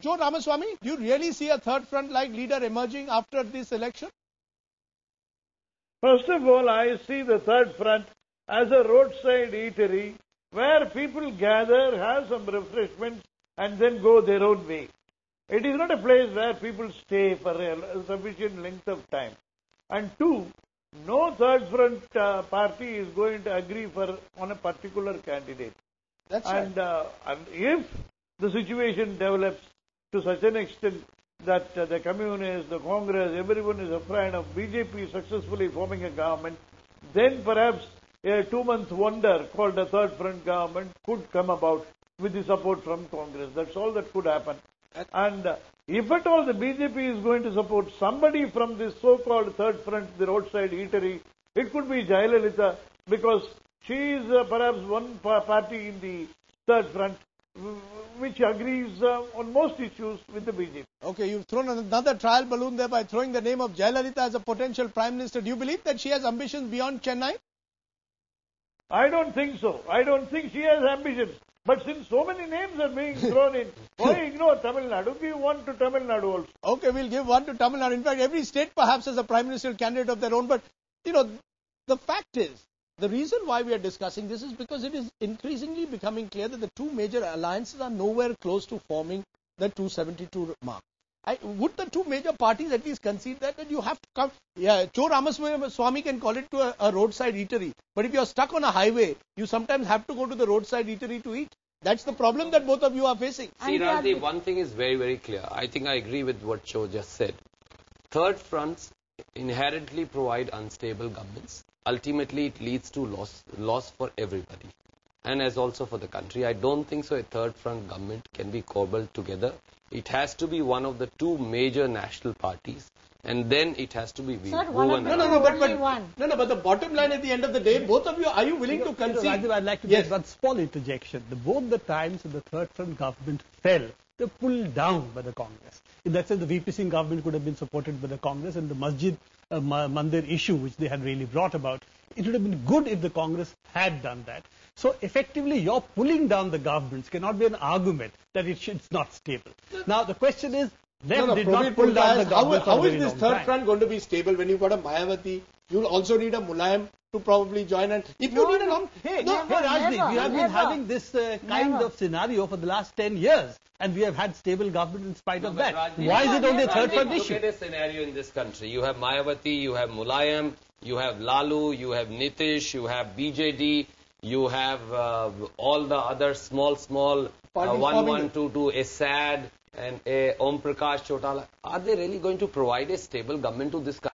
Cho Ramaswamy, do you really see a third front-like leader emerging after this election? First of all, I see the third front as a roadside eatery where people gather, have some refreshments and then go their own way. It is not a place where people stay for a sufficient length of time. And two, no third front party is going to agree on a particular candidate. That's right. And if the situation develops to such an extent that the communists, the Congress, everyone is afraid of BJP successfully forming a government, then perhaps a 2-month wonder called a third front government could come about with the support from Congress. That's all that could happen. And if at all the BJP is going to support somebody from this so-called third front, the roadside eatery, it could be Jayalalitha, because she is perhaps one party in the third front which agrees on most issues with the BJP. Okay, you've thrown another trial balloon there by throwing the name of Jayalalitha as a potential Prime Minister. Do you believe that she has ambitions beyond Chennai? I don't think so. I don't think she has ambitions. But since so many names are being thrown in, why ignore Tamil Nadu? Give one to Tamil Nadu also. Okay, we'll give one to Tamil Nadu. In fact, every state perhaps has a Prime Ministerial candidate of their own. But, the fact is, the reason why we are discussing this is because it is increasingly becoming clear that the two major alliances are nowhere close to forming the 272 mark. Would the two major parties at least concede that you have to come? Yeah, Cho Ramaswamy can call it to a roadside eatery. But if you're stuck on a highway, you sometimes have to go to the roadside eatery to eat. That's the problem that both of you are facing. See, Rajdeep, one thing is very, very clear. I think I agree with what Cho just said. Third fronts inherently provide unstable governments. Ultimately, it leads to loss for everybody, and as also for the country. I don't think so a third front government can be cobbled together. It has to be one of the two major national parties, and then it has to be Sir, but the bottom line at the end of the day, both of you, are you willing to concede? Rajiv, I'd like to make one small interjection. Both the times when the third front government fell, they were pulled down by the Congress. In that sense, the VP Singh government could have been supported by the Congress, and the Masjid Mandir issue, which they had really brought about, it would have been good if the Congress had done that. So effectively, your pulling down the governments cannot be an argument that it's not stable. Now, the question is, did not pull down the government. How is this third front going to be stable when you've got a Mayawati? You'll also need a Mulayam to probably join. And if you need a long... Rajdeep, we have been having this kind of scenario for the last 10 years. And we have had stable government in spite of that. Rajdeep, why is it only a third front issue? Look at a scenario in this country. You have Mayawati, you have Mulayam, you have Lalu, you have Nitish, you have BJD, you have all the other small 1122, Assad and Om Prakash Chautala. Are they really going to provide a stable government to this country?